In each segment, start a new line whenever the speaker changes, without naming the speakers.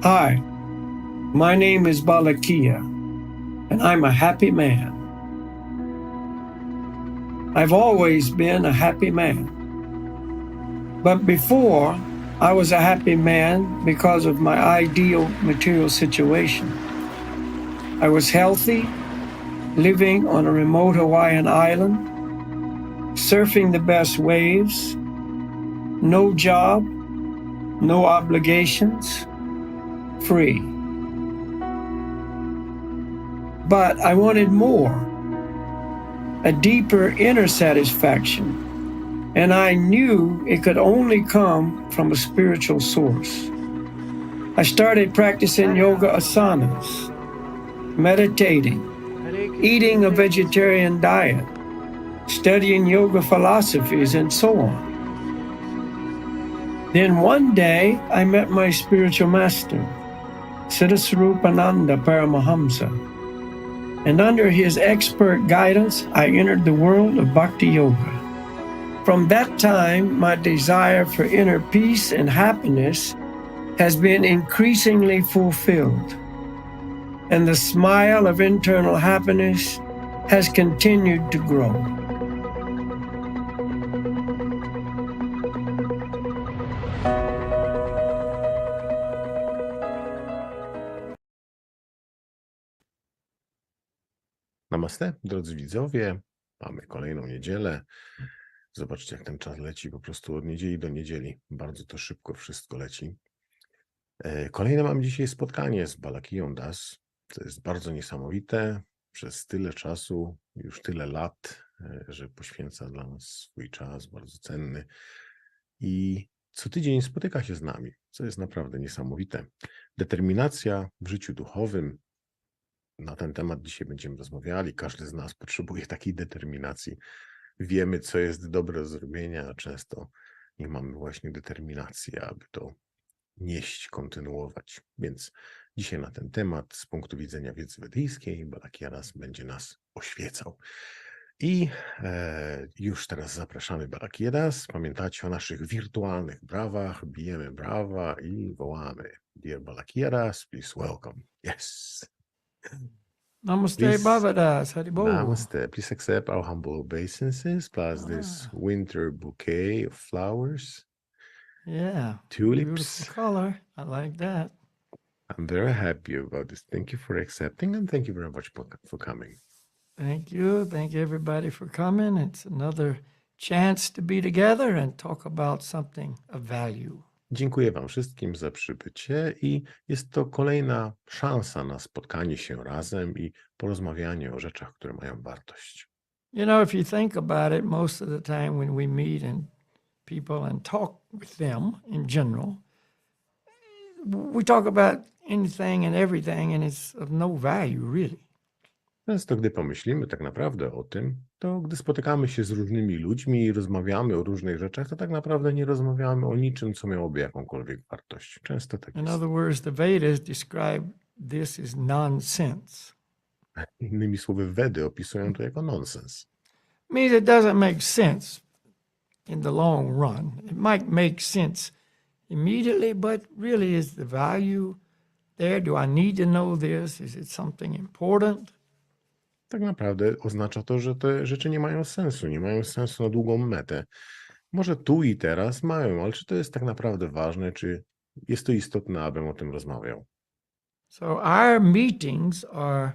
Hi, my name is Balakia, and I'm a happy man. I've always been a happy man. But before, I was a happy man because of my ideal material situation. I was healthy, living on a remote Hawaiian island, surfing the best waves, no job, no obligations, free. But I wanted more, a deeper inner satisfaction, and I knew it could only come from a spiritual source. I started practicing yoga asanas, meditating, eating a vegetarian diet, studying yoga philosophies, and so on. Then one day I met my spiritual master, Siddhasarupananda Paramahamsa, and under his expert guidance I entered the world of Bhakti Yoga. From that time, my desire for inner peace and happiness has been increasingly fulfilled, and the smile of internal happiness has continued to grow.
Namaste, drodzy widzowie. Mamy kolejną niedzielę. Zobaczcie, jak ten czas leci po prostu od niedzieli do niedzieli. Bardzo to szybko wszystko leci. Kolejne mam dzisiaj spotkanie z Balakiją Das. To jest bardzo niesamowite. Przez tyle czasu, już tyle lat, że poświęca dla nas swój czas, bardzo cenny. I co tydzień spotyka się z nami, co jest naprawdę niesamowite. Determinacja w życiu duchowym. Na ten temat dzisiaj będziemy rozmawiali. Każdy z nas potrzebuje takiej determinacji. Wiemy, co jest dobre do zrobienia, a często nie mamy właśnie determinacji, aby to nieść, kontynuować. Więc dzisiaj na ten temat z punktu widzenia wiedzy wedyjskiej Balakia Das będzie nas oświecał. I już teraz zapraszamy Balakię Das. Pamiętacie o naszych wirtualnych brawach. Bijemy brawa i wołamy. Dear Balakię Das, please welcome. Yes.
Namaste, Bhavadas, Haribo.
Namaste. Please accept our humble obeisances, plus this winter bouquet of flowers.
Yeah.
Tulips.
Beautiful color. I like that.
I'm very happy about this. Thank you for accepting, and thank you very much for coming.
Thank you. Thank you, everybody, for coming. It's another chance to be together and talk about something of value.
Dziękuję wam wszystkim za przybycie i jest to kolejna szansa na spotkanie się razem i porozmawianie o rzeczach, które mają wartość.
You know, if you think about it, most of the time when we meet and people and talk with them in general, we talk about anything and everything and it's of no value, really.
Często, gdy pomyślimy tak naprawdę o tym, to gdy spotykamy się z różnymi ludźmi i rozmawiamy o różnych rzeczach, to tak naprawdę nie rozmawiamy o niczym, co miałoby jakąkolwiek wartość. Często tak
In
jest.
other words, the Vedas describe this as nonsense.
Innymi słowy, Wedy opisują to jako nonsens.
Means it doesn't make sense in the long run. It might make sense immediately, but really is the value there? Do I need to know this? Is it something important?
Tak naprawdę oznacza to, że te rzeczy nie mają sensu, nie mają sensu na długą metę. Może tu i teraz mają, ale czy to jest tak naprawdę ważne, czy jest to istotne, abym o tym rozmawiał?
So our meetings are,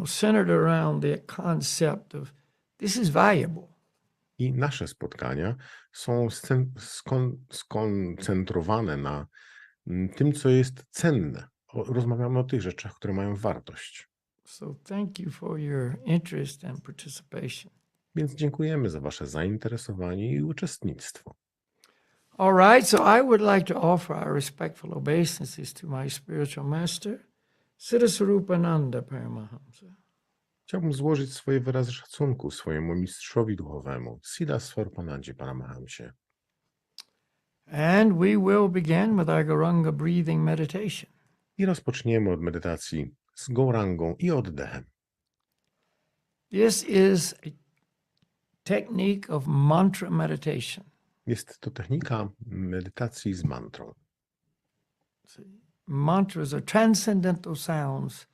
centered around the concept of this is valuable.
I nasze spotkania są skoncentrowane na tym, co jest cenne. Rozmawiamy o tych rzeczach, które mają wartość.
So thank you for your interest and participation.
Więc dziękujemy za wasze zainteresowanie i uczestnictwo.
All right, so I would like to offer our respectful obeisances to my spiritual master, Siddhasarupananda Paramahamsa.
Chciałbym złożyć swoje wyrazy szacunku swojemu mistrzowi duchowemu, Siddhasarupanandzie Paramahamsie.
And we will begin with our Gauranga breathing meditation.
I rozpoczniemy od medytacji z Gaurangą i oddechem.
This is a technique of mantra meditation.
Jest to technika medytacji z mantrą.
mantras are transcendental sounds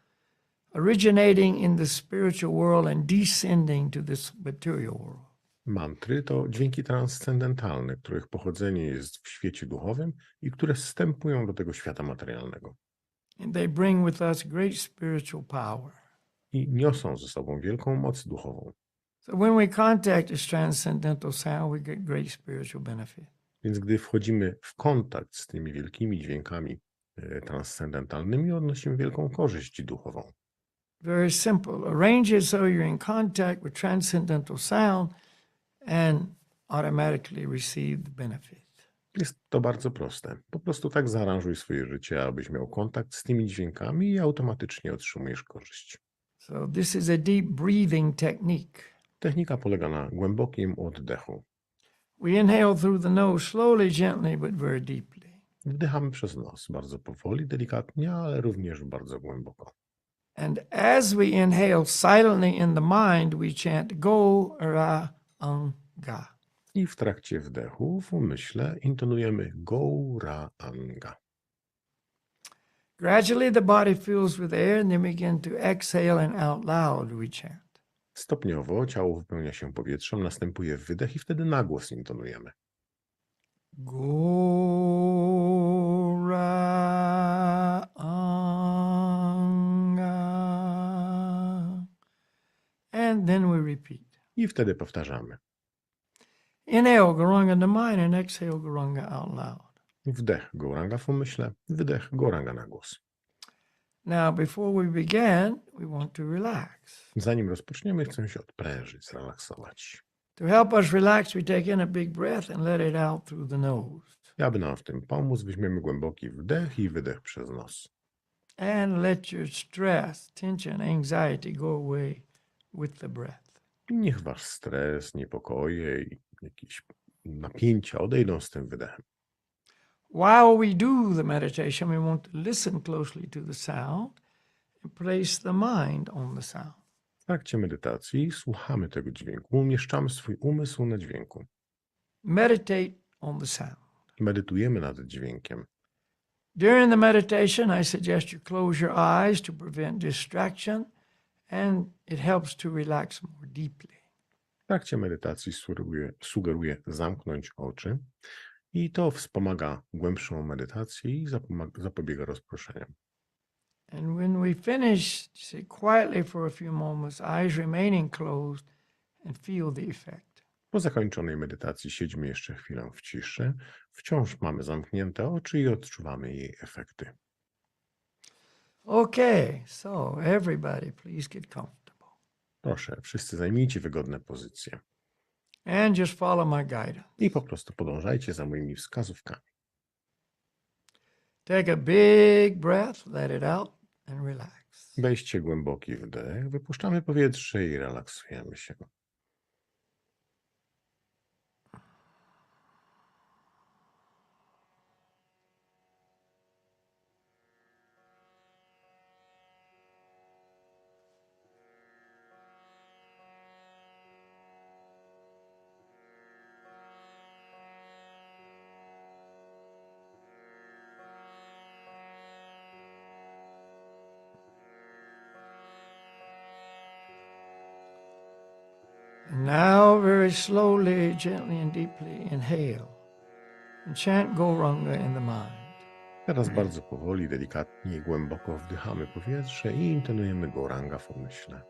originating in the spiritual world and descending to this material world.
Mantry to dźwięki transcendentalne, których pochodzenie jest w świecie duchowym i które wstępują do tego świata materialnego.
And they bring with us great spiritual power.
I niosą ze sobą wielką moc duchową.
So when we contact this transcendental sound, we get great spiritual benefit.
Więc gdy wchodzimy w kontakt z tymi wielkimi dźwiękami transcendentalnymi, odnosimy wielką korzyść duchową.
Very simple. Arrange it so you're in contact with transcendental sound and automatically receive the benefit.
Jest to bardzo proste. Po prostu tak zaaranżuj swoje życie, abyś miał kontakt z tymi dźwiękami i automatycznie otrzymujesz korzyść.
So this is a deep breathing technique.
Technika polega na głębokim oddechu.
We inhale through the nose slowly, gently, but very deeply.
Wdychamy przez nos, bardzo powoli, delikatnie, ale również bardzo głęboko.
And as we inhale silently in the mind, we chant go, ra, anga.
I w trakcie wdechu w umyśle intonujemy go, ra, anga.
Gradually the body fills with air and then begin to exhale and out loud we chant.
Stopniowo ciało wypełnia się powietrzem, następuje wydech i wtedy na głos intonujemy.
Go, ra, anga. And then we repeat.
I wtedy powtarzamy.
Inhale Goranga in the mind and exhale Goranga out loud.
Wdech Goranga w umyśle, wydech Goranga na głos.
Now, before we begin, we want to relax.
Zanim rozpoczniemy, chcemy się odprężyć, zrelaksować.
To help us relax, we take in a big breath and let it out through the nose.
I aby nam w tym pomóc, weźmiemy głęboki wdech i wydech przez nos.
And let your stress, tension, anxiety go away with the breath.
I niech wasz stres, niepokoje i jakieś napięcia odejdą z tym wydechem.
While we do the meditation, we want to listen closely to the sound and place the mind on the sound.
W trakcie medytacji słuchamy tego dźwięku, umieszczamy swój umysł na dźwięku.
Meditate on the sound.
Medytujemy nad dźwiękiem.
During the meditation, I suggest you close your eyes to prevent distraction, and it helps to relax more deeply.
W trakcie medytacji sugeruję zamknąć oczy i to wspomaga głębszą medytację i zapobiega rozproszeniom.
And when we finish, sit quietly for a few moments, eyes remaining closed, and feel the effect.
Po zakończonej medytacji siedźmy jeszcze chwilę w ciszy. Wciąż mamy zamknięte oczy i odczuwamy jej efekty.
Okay, so everybody, please get comfortable.
Proszę, wszyscy zajmijcie wygodne pozycje
And just follow my guidance.
i po prostu podążajcie za moimi wskazówkami.
Take a big breath, let it out, and relax.
Weźcie głęboki wdech, wypuszczamy powietrze i relaksujemy się.
And now, very slowly, gently, and deeply inhale and chant Goranga in the mind.
Teraz bardzo powoli, delikatnie i głęboko wdychamy powietrze i intonujemy Goranga w umyśle.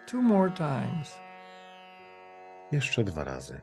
Two more times.
Jeszcze 2 razy.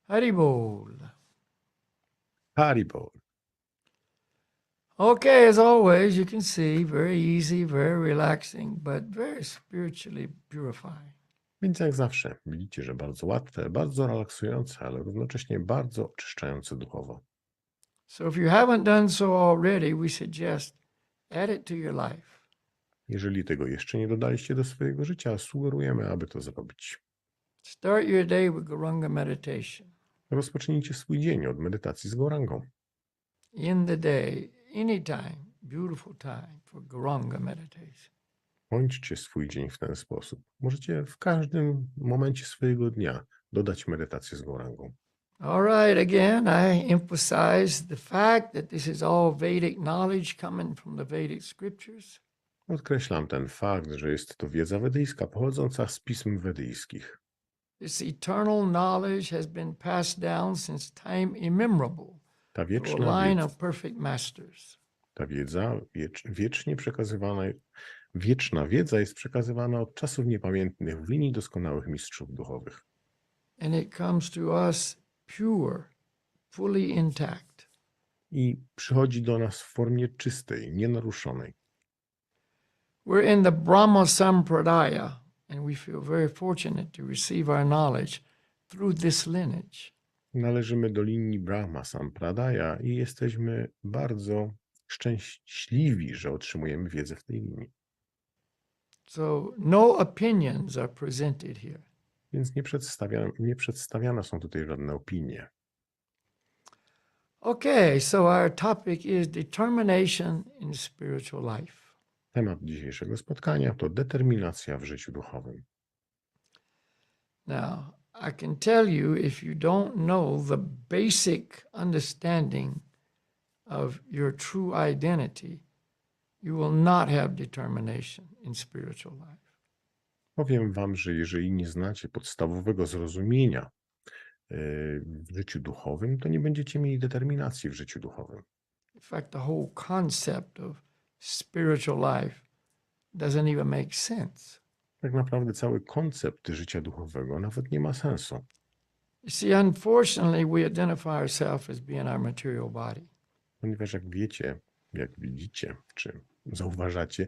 Haribol.
Haribol.
Okay, as always, you can see, very easy, very relaxing, but very spiritually purifying.
Więc jak zawsze widzicie, że bardzo łatwe, bardzo relaksujące, ale równocześnie bardzo oczyszczające duchowo.
So if you haven't done so already, we suggest add it to your life.
Jeżeli tego jeszcze nie dodaliście do swojego życia, sugerujemy, aby to zrobić.
Start your day with Guranga meditation.
Rozpocznijcie swój dzień od medytacji z Gaurangą.
In the day, anytime, beautiful time for Guranga meditation.
Kończcie swój dzień w ten sposób. Możecie w każdym momencie swojego dnia dodać medytację z Gaurangą.
All right, again, I emphasize the fact that this is all Vedic knowledge coming from the Vedic scriptures.
Podkreślam ten fakt, że jest to wiedza wedyjska pochodząca z pism wedyjskich.
This eternal knowledge has been passed down since time immemorable
Ta
through a line of perfect masters.
Ta wiedza wieczna wiedza jest przekazywana od czasów niepamiętnych w linii doskonałych mistrzów duchowych.
And it comes to us pure, fully intact.
I przychodzi do nas w formie czystej, nienaruszonej.
We're in the Brahma Sampradaya, and we feel very fortunate to receive our knowledge through this lineage.
Należymy do linii Brahma Sampradaya i jesteśmy bardzo szczęśliwi, że otrzymujemy wiedzę w tej linii.
So no opinions are presented here.
Więc nie przedstawiane są tutaj żadne opinie.
Okay, so our topic is determination in spiritual life.
Temat dzisiejszego spotkania to determinacja w życiu duchowym.
Now, I can tell you, if you don't know the basic understanding of your true identity, you will not have determination in spiritual life.
Powiem wam, że jeżeli nie znacie podstawowego zrozumienia w życiu duchowym, to nie będziecie mieli determinacji w życiu duchowym.
In fact, the whole concept of spiritual life doesn't even make sense.
Tak naprawdę cały koncept życia duchowego nawet nie ma sensu.
You see, unfortunately, we identify ourselves as being our material body.
Ponieważ jak wiecie, jak widzicie, czy zauważacie,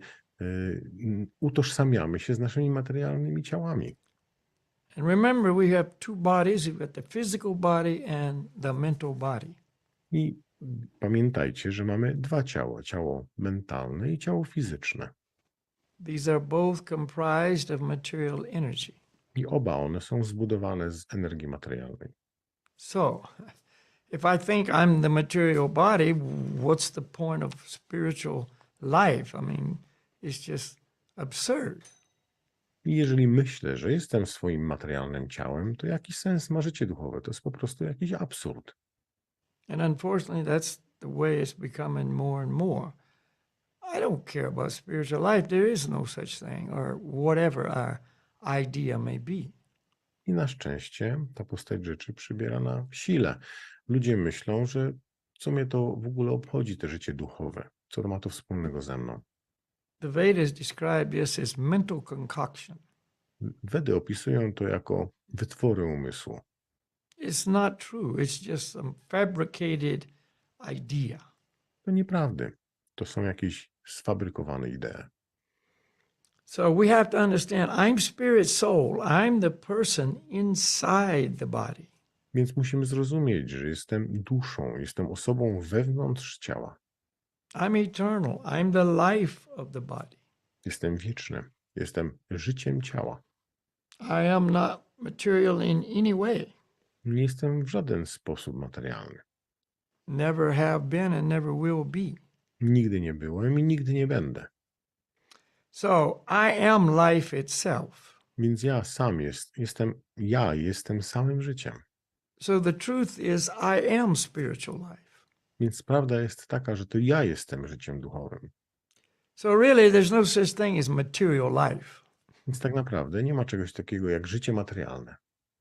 utożsamiamy się z naszymi materialnymi ciałami.
And remember, we have two bodies. We've got the physical body and the mental body.
I Pamiętajcie, że mamy dwa ciała. Ciało mentalne i ciało fizyczne.
These are both comprised of material energy.
I oba one są zbudowane z energii materialnej.
So, if I think I'm the material body, what's the point of spiritual life? I mean, it's just absurd.
I jeżeli myślę, że jestem swoim materialnym ciałem, to jaki sens ma życie duchowe? To jest po prostu jakiś absurd.
And unfortunately, that's the way it's becoming more and more. I don't care about spiritual life. There is no such thing, or whatever our idea may be.
I na szczęście ta postać rzeczy przybiera na sile. Ludzie myślą, że co mnie to w ogóle obchodzi, to życie duchowe? Co to ma to wspólnego ze mną?
The Vedas describe this as mental concoction.
Wedy opisują to jako wytwory umysłu.
It's not true. It's just some fabricated idea.
To nieprawdy. To są jakieś sfabrykowane idee.
So we have to understand I'm spirit soul. I'm the person inside the body.
Więc musimy zrozumieć, że jestem duszą, jestem osobą wewnątrz ciała.
I'm eternal. I'm the life of the body.
Jestem wieczny. Jestem życiem ciała.
I am not material in any way.
Nie jestem w żaden sposób materialny.
Never have been and never will be.
Nigdy nie byłem i nigdy nie będę.
So I am life itself.
Więc ja sam jestem samym życiem.
So the truth is I am spiritual life.
Więc prawda jest taka, że to ja jestem życiem duchowym.
So really there's no such thing as material life.
Więc tak naprawdę nie ma czegoś takiego jak życie materialne.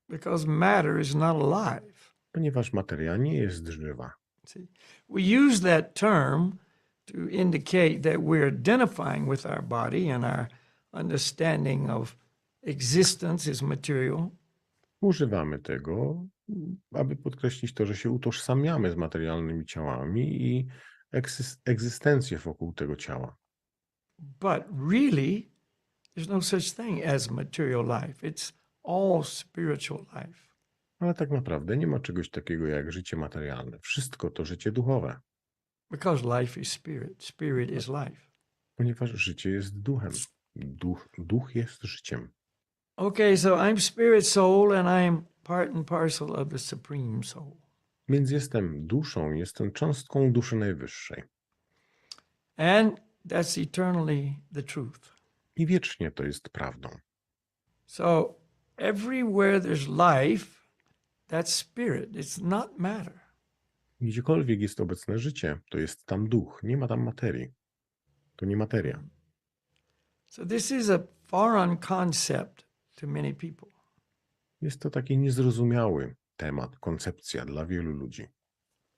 Because matter is not alive.
Ponieważ materia nie jest żywa.
See, we use that term to indicate that we're identifying with our body and our understanding of existence is material.
Używamy tego, aby podkreślić to, że się utożsamiamy z materialnymi ciałami i egzystencję wokół tego ciała.
But really, there's no such thing as material life. It's all spiritual life.
Ale tak naprawdę nie ma czegoś takiego jak życie materialne. Wszystko to życie duchowe.
Because life is spirit. Spirit is life.
Ponieważ życie jest duchem. Duch jest życiem.
Okay, so I'm spirit soul and I'm part and parcel of the supreme soul.
Więc jestem duszą, jestem cząstką duszy najwyższej.
And that's eternally the truth.
I wiecznie to jest prawdą.
So everywhere there's life, that's spirit. It's not matter.
Gdziekolwiek jest obecne życie, to jest tam duch. Nie ma tam materii. To nie materia.
So this is a foreign concept to many people.
Jest to taki niezrozumiały temat, koncepcja dla wielu ludzi.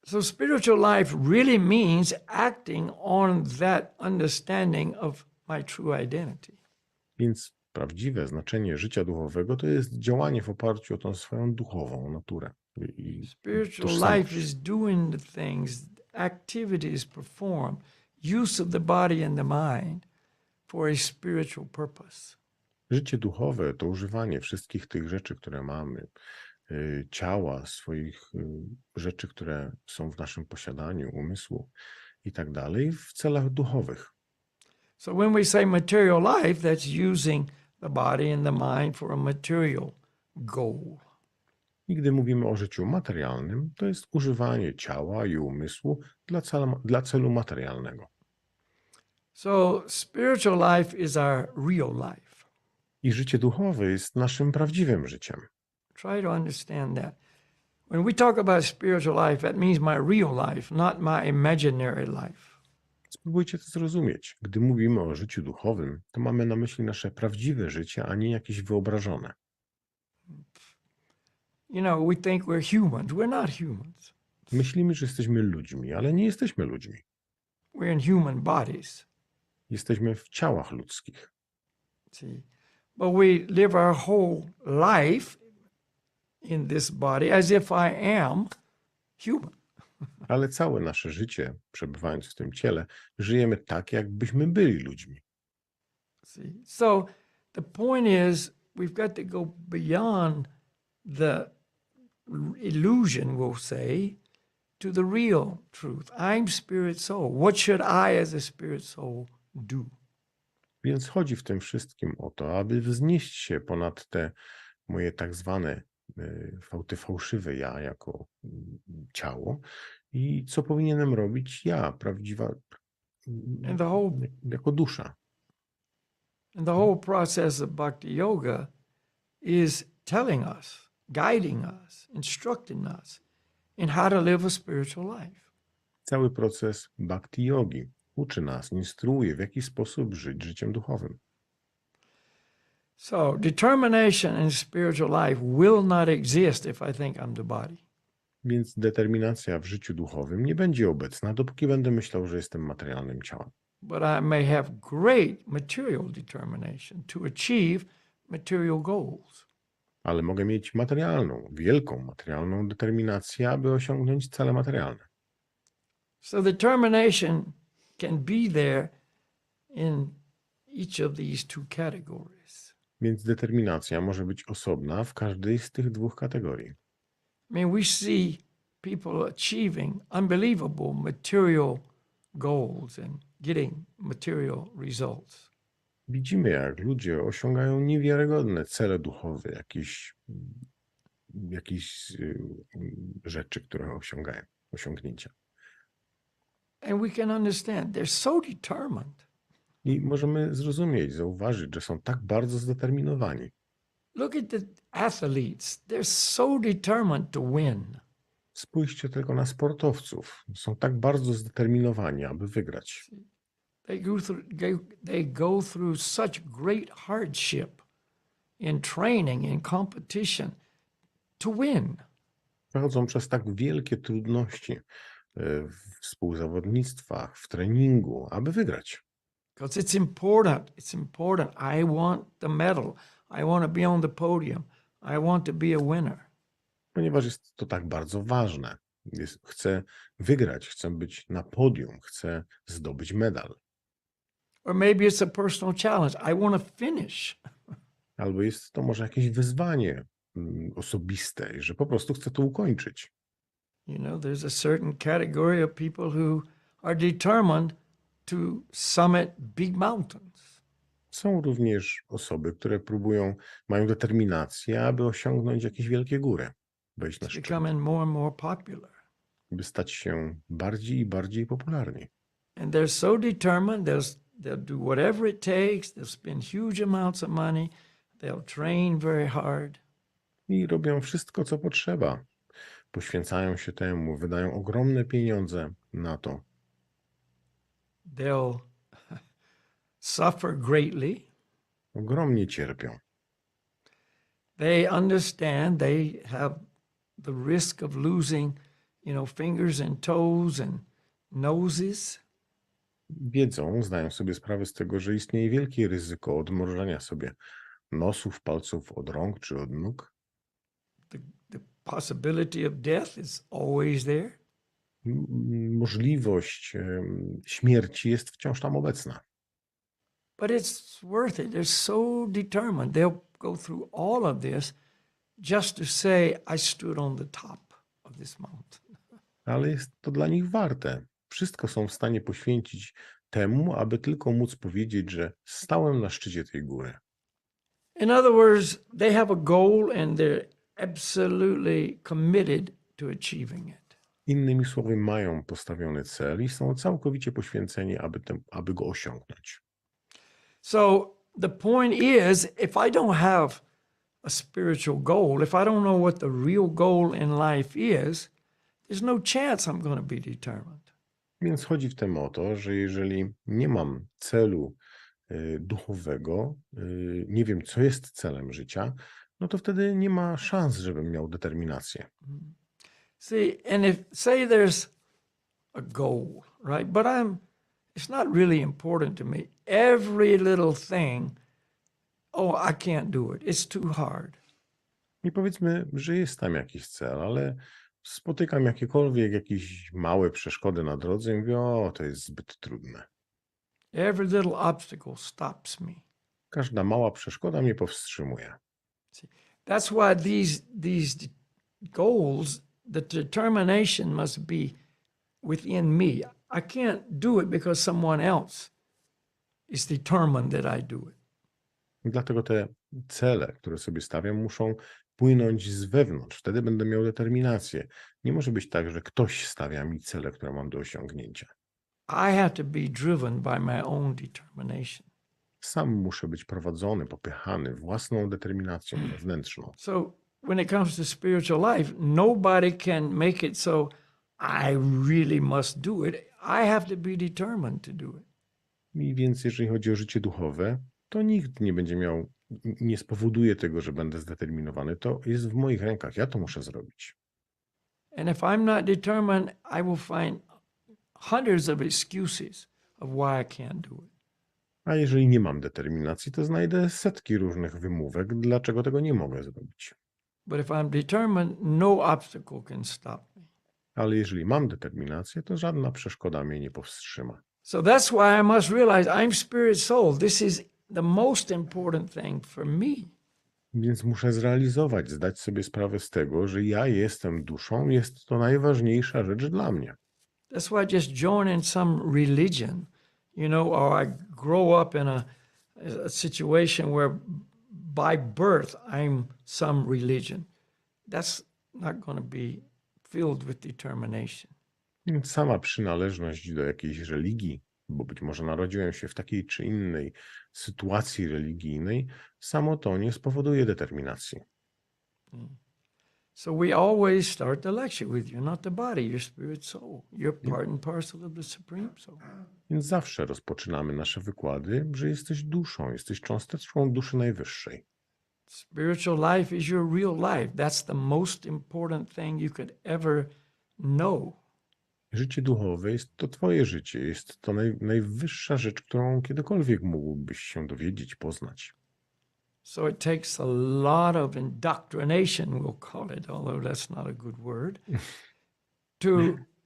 So spiritual life really means acting on that understanding of my true identity.
Więc prawdziwe znaczenie życia duchowego to jest działanie w oparciu o tą swoją duchową naturę. I
Spiritual
tożsamość.
life is doing the things, activities performed, use of the body and the mind for a spiritual purpose.
Życie duchowe to używanie wszystkich tych rzeczy, które mamy, ciała, swoich rzeczy, które są w naszym posiadaniu, umysłu i tak dalej, w celach duchowych.
So when we say material life, that's using the body and the mind for a material goal.
I gdy mówimy o życiu materialnym, to jest używanie ciała i umysłu dla celu materialnego.
So spiritual life is our real life.
I życie duchowe jest naszym prawdziwym życiem.
Try to understand that. When we talk about spiritual life, that means my real life, not my imaginary life.
Spróbujcie to zrozumieć. Gdy mówimy o życiu duchowym, to mamy na myśli nasze prawdziwe życie, a nie jakieś wyobrażone.
You know, we think we're humans. We're not humans.
Myślimy, że jesteśmy ludźmi, ale nie jesteśmy ludźmi.
We're in human bodies.
Jesteśmy w ciałach ludzkich.
See, but we live our whole life in this body as if I am human.
Ale całe nasze życie, przebywając w tym ciele, żyjemy tak, jakbyśmy byli ludźmi.
See, so the point is, we've got to go beyond the illusion, we'll say, to the real truth. I'm spirit soul. What should I as a spirit soul do?
Więc chodzi w tym wszystkim o to, aby wznieść się ponad te moje tak zwane te fałszywe ja jako ciało i co powinienem robić ja, prawdziwa,
And the whole
jako dusza.
And the whole process of bhakti yoga is telling us, guiding us, instructing us in how to live a spiritual life.
Cały proces bhakti yogi uczy nas, instruuje, w jaki sposób żyć życiem duchowym.
So determination in spiritual life will not exist if I think I'm the body.
Więc determinacja w życiu duchowym nie będzie obecna, dopóki będę myślał, że jestem materialnym ciałem.
But I may have great material determination to achieve material goals.
Ale mogę mieć materialną, wielką materialną determinację, aby osiągnąć cele materialne.
So determination can be there in each of these two categories.
Więc determinacja może być osobna w każdej z tych dwóch kategorii.
I mean, we see people achieving unbelievable material goals and getting material results.
Widzimy, jak ludzie osiągają niewiarygodne cele duchowe, jakieś rzeczy, które osiągnięcia.
And we can understand they're so determined.
I możemy zrozumieć, zauważyć, że są tak bardzo zdeterminowani.
Look at the athletes. They're so determined to win.
Spójrzcie tylko na sportowców. Są tak bardzo zdeterminowani, aby wygrać.
They go through such great hardship in training, in competition to win.
Przechodzą przez tak wielkie trudności w współzawodnictwach, w treningu, aby wygrać.
Because it's important. It's important. I want the medal. I want to be on the podium. I want to be a winner.
Ponieważ jest to tak bardzo ważne. Chcę wygrać, chcę być na podium, chcę zdobyć medal.
Or maybe it's a personal challenge. I want to finish.
Albo jest to może jakieś wyzwanie osobiste, że po prostu chcę to ukończyć.
You know, there's a certain category of people who are determined to summit big mountains.
Są również osoby, które mają determinację, aby osiągnąć jakieś wielkie góry, wejść na szczyt,
Becoming more and more popular.
by stać się bardziej i bardziej popularni.
And they're so determined, they'll do whatever it takes, they'll spend huge amounts of money, they'll train very hard.
I robią wszystko, co potrzeba. Poświęcają się temu, wydają ogromne pieniądze na to.
They'll suffer greatly.
Ogromnie cierpią.
They understand they have the risk of losing, fingers and toes and noses.
Wiedzą, zdają sobie sprawę z tego, że istnieje wielkie ryzyko odmrożenia sobie nosów, palców od rąk czy od nóg.
The possibility of death is always there.
Możliwość śmierci jest wciąż tam obecna.
But it's worth it. They're so determined. They'll go through all of this just to say, I stood on the top of this mountain.
Ale jest to dla nich warte. Wszystko są w stanie poświęcić temu, aby tylko móc powiedzieć, że stałem na szczycie tej góry.
In other words, they have a goal and they're absolutely committed to achieving it.
Innymi słowy, mają postawiony cel i są całkowicie poświęceni, aby go osiągnąć.
So the point is, if I don't have a spiritual goal, if I don't know what the real goal in life is, there's no chance I'm going to be determined.
Więc chodzi w tym o to, że jeżeli nie mam celu duchowego, nie wiem, co jest celem życia, no to wtedy nie ma szans, żebym miał determinację.
See, and say there's a goal, right? But it's not really important to me. Every little thing, I can't do it. It's too hard.
I powiedzmy, że jest tam jakiś cel, ale spotykam jakieś małe przeszkody na drodze i mówię, to jest zbyt trudne.
Every little obstacle stops me.
Każda mała przeszkoda mnie powstrzymuje.
See, that's why these goals the determination must be within me. I can't do it because someone else is determined that I do it.
Dlatego te cele, które sobie stawiam, muszą płynąć z wewnątrz. Wtedy będę miał determinację. Nie może być tak, że ktoś stawia mi cele, które mam do osiągnięcia.
I have to be driven by my own determination.
Sam muszę być prowadzony, popychany własną determinacją wewnętrzną.
So when it comes to spiritual life, nobody can make it so I really must do it. I have to be determined to do it.
I więc jeżeli chodzi o życie duchowe, to nikt nie będzie miał, nie spowoduje tego, że będę zdeterminowany. To jest w moich rękach. Ja to muszę zrobić.
And if I'm not determined, I will find hundreds of excuses of why I can't do it.
A jeżeli nie mam determinacji, to znajdę setki różnych wymówek, dlaczego tego nie mogę zrobić.
But if I'm determined, no obstacle can stop me.
Ale jeżeli mam determinację, to żadna przeszkoda mnie nie powstrzyma.
So that's why I must realize I'm spirit soul. This is the most important thing for me.
Więc muszę zrealizować, zdać sobie sprawę z tego, że ja jestem duszą, jest to najważniejsza rzecz dla mnie.
That's why just joining some religion, or I grow up in a situation where by birth I'm some religion. That's not going to be filled with determination.
Więc sama przynależność do jakiejś religii, bo być może narodziłem się w takiej czy innej sytuacji religijnej, samo to nie spowoduje determinacji.
So we always start the lecture with you're not the body, you're spirit soul. You're part and parcel of the supreme soul.
Więc zawsze rozpoczynamy nasze wykłady, że jesteś duszą, jesteś cząsteczką duszy najwyższej.
Spiritual life is your real life. That's the most important thing you could ever know.
Życie duchowe jest to twoje życie, jest to najwyższa rzecz, którą kiedykolwiek mógłbyś się dowiedzieć, poznać.
So it takes a lot of indoctrination, we'll call it, although that's not a good word, to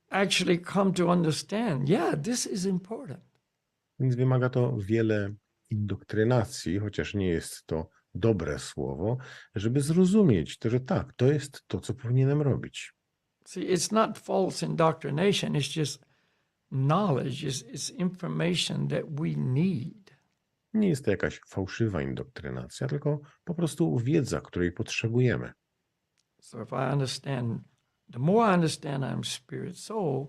actually come to understand, yeah, this is important.
Więc wymaga to wiele indoktrynacji, chociaż nie jest to dobre słowo, żeby zrozumieć to, że tak, to jest to, co powinienem robić.
See, it's not false indoctrination, it's just knowledge, it's information that we need.
Nie jest to jakaś fałszywa indoktrynacja, tylko po prostu wiedza, której potrzebujemy.
So if I understand, the more I understand I'm spirit soul,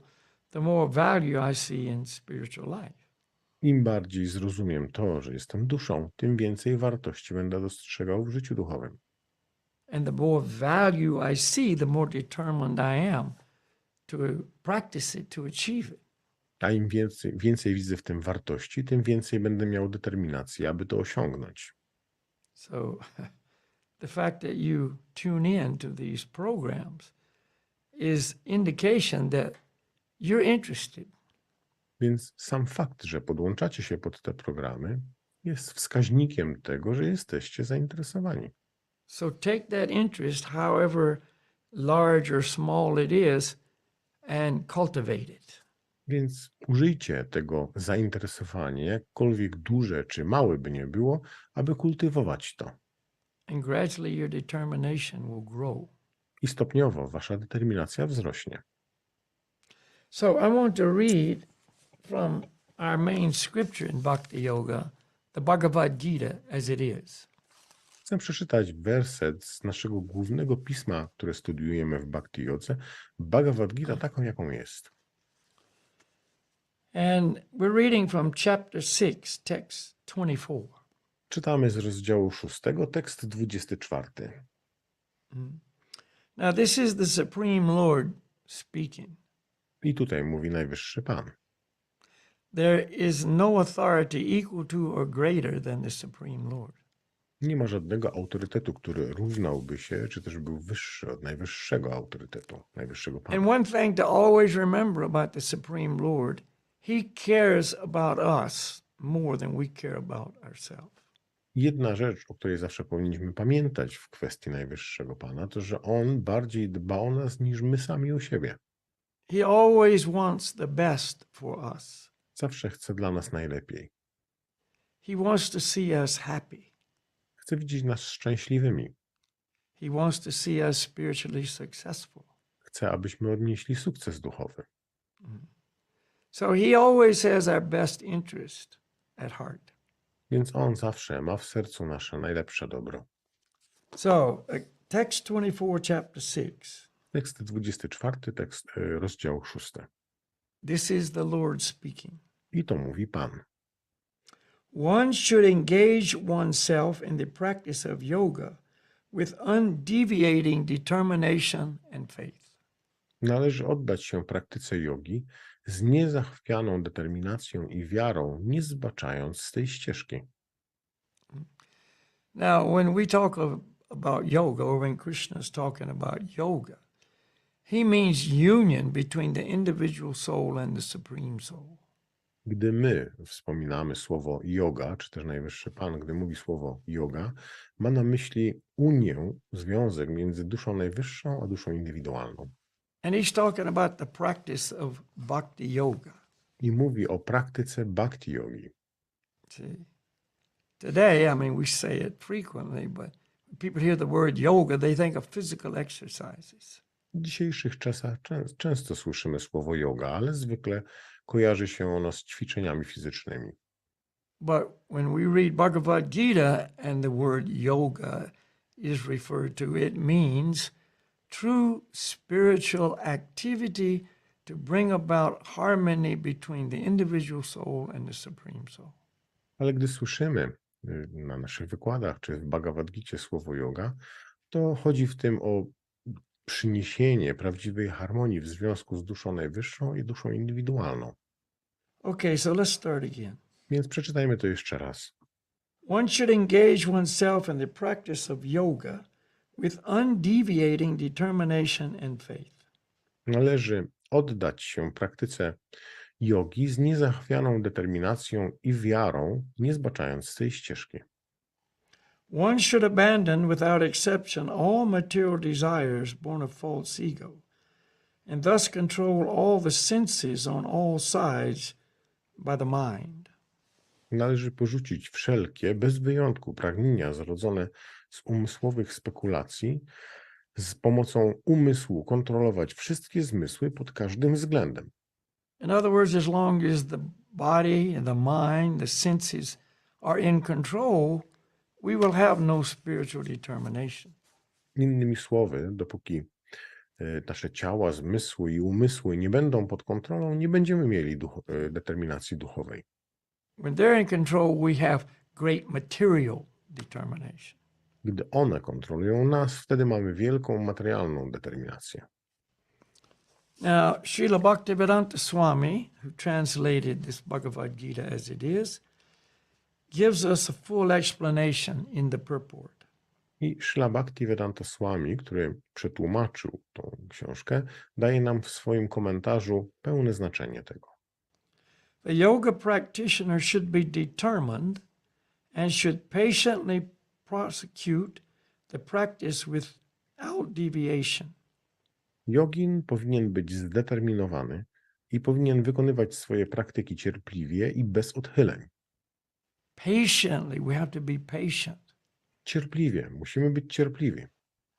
the more value I see in spiritual life.
Im bardziej zrozumiem to, że jestem duszą, tym więcej wartości będę dostrzegał w życiu duchowym.
And the more value I see, the more determined I am to practice it, to achieve it.
A im więcej widzę w tym wartości, tym więcej będę miał determinacji, aby to osiągnąć.
So the fact that you tune in to these programs is indication that you're interested.
Więc sam fakt, że podłączacie się pod te programy, jest wskaźnikiem tego, że jesteście zainteresowani.
So take that interest, however large or small it is, and cultivate it.
Więc użyjcie tego zainteresowania, jakkolwiek duże czy małe by nie było, aby kultywować to.
And gradually your determination will grow.
I stopniowo wasza determinacja wzrośnie.
So I want to read from our main scripture in Bhakti Yoga, the Bhagavad Gita as it is.
Chcę przeczytać werset z naszego głównego pisma, które studiujemy w Bhakti Jodze, Bhagavad Gita taką, jaką jest.
And we're reading from chapter 6, text 24.
Czytamy z rozdziału 6, tekst 24.
Now this is the Supreme Lord speaking.
I tutaj mówi Najwyższy Pan.
There is no authority equal to or greater than the Supreme Lord.
Nie ma żadnego autorytetu, który równałby się, czy też był wyższy od najwyższego autorytetu, Najwyższego Pana.
And one thing to always remember about the Supreme Lord, He cares about us more than we care about ourselves.
Jedna rzecz, o której zawsze powinniśmy pamiętać w kwestii Najwyższego Pana, to że On bardziej dba o nas niż my sami o siebie.
He always wants the best for us.
Zawsze chce dla nas najlepiej.
He wants to see us happy.
Chce widzieć nas szczęśliwymi.
He wants to see us spiritually successful.
chce, abyśmy odnieśli sukces duchowy.
So he always has our best interest at heart.
Więc On zawsze ma w sercu nasze najlepsze dobro.
So, text 24, chapter 6.
Tekst 24, rozdział 6.
This is the Lord speaking.
I to mówi Pan.
One should engage oneself in the practice of yoga with undeviating determination and faith.
Należy oddać się praktyce jogi z niezachwianą determinacją i wiarą, nie zbaczając z tej ścieżki.
Now, when we talk about yoga, or when Krishna is talking about yoga, he means union between the individual soul and the supreme soul.
Gdy my wspominamy słowo yoga, czy też Najwyższy Pan, gdy mówi słowo yoga, ma na myśli unię, związek między duszą najwyższą a duszą indywidualną.
And he's talking about the practice of bhakti yoga.
I mówi o praktyce bhakti yogi.
See, today, I mean, we say it frequently, but when people hear the word yoga, they think of physical exercises.
W dzisiejszych czasach często słyszymy słowo yoga, ale zwykle kojarzy się ono z ćwiczeniami fizycznymi.
But when we read Bhagavad Gita and the word yoga is referred to, it means true spiritual activity to bring about harmony between the individual soul and the supreme soul.
Ale gdy słyszymy na naszych wykładach czy w Bhagavad Gicie słowo yoga, to chodzi w tym o przyniesienie prawdziwej harmonii w związku z duszą najwyższą i duszą indywidualną.
Okay, so let's start again.
Więc przeczytajmy to jeszcze raz.
One should engage oneself in the practice of yoga with undeviating determination and faith.
Należy oddać się praktyce jogi z niezachwianą determinacją i wiarą, nie zbaczając z tej ścieżki.
One should abandon without exception all material desires born of false ego, and thus control all the senses on all sides by the mind.
Należy porzucić wszelkie, bez wyjątku, pragnienia zrodzone z umysłowych spekulacji, z pomocą umysłu kontrolować wszystkie zmysły pod każdym względem.
In other words, as long as the body and the mind, the senses are in control, we will have no spiritual determination.
Innymi słowy, dopóki nasze ciała, zmysły i umysły nie będą pod kontrolą, nie będziemy mieli determinacji duchowej.
When they're in control, we have great material determination.
Gdy one kontrolują nas, wtedy mamy wielką materialną determinację.
Now, Srila Bhaktivedanta Swami, who translated this Bhagavad Gita as it is, gives us a full explanation in the purport.
I Śrīla Bhaktivedanta Swami, który przetłumaczył tą książkę, daje nam w swoim komentarzu pełne znaczenie tego.
The yoga practitioner should be determined and should patiently prosecute the practice without deviation.
Jogin powinien być zdeterminowany i powinien wykonywać swoje praktyki cierpliwie i bez odchyleń.
Patiently, we have to be patient.
Cierpliwie, musimy być cierpliwi.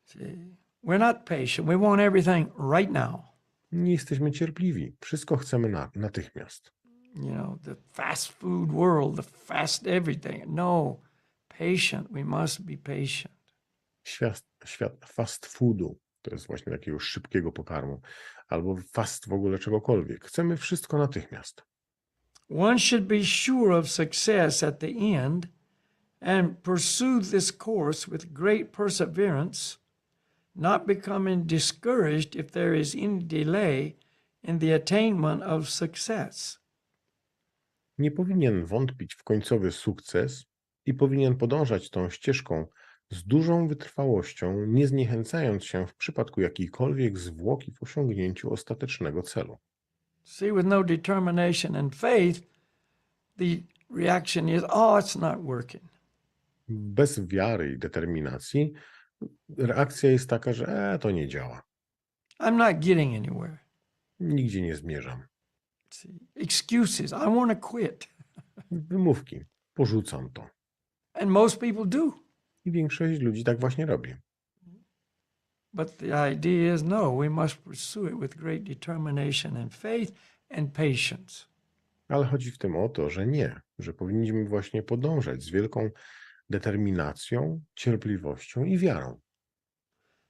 See, we're not patient. We want everything right now.
Nie jesteśmy cierpliwi. Wszystko chcemy natychmiast.
You know, the fast food world, the fast everything. No, patient. We must be patient.
Świat fast foodu to jest właśnie takiego szybkiego pokarmu. Albo fast w ogóle czegokolwiek. Chcemy wszystko natychmiast.
One should be sure of success at the end and pursue this course with great perseverance, not becoming discouraged if there is any delay in the attainment of success.
Nie powinien wątpić w końcowy sukces i powinien podążać tą ścieżką z dużą wytrwałością, nie zniechęcając się w przypadku jakiejkolwiek zwłoki w osiągnięciu ostatecznego celu.
See, with no determination and faith, the reaction is, oh, it's not working.
Bez wiary i determinacji reakcja jest taka, że to nie działa.
I'm not getting anywhere.
Nigdzie nie zmierzam.
See, excuses, I want to quit.
Wymówki. Porzucam to.
And most people do.
I większość ludzi tak właśnie robi.
But the idea is no, we must pursue it with great determination and faith and patience.
Ale chodzi w tym o to, że nie, że powinniśmy właśnie podążać z wielką determinacją, cierpliwością i wiarą.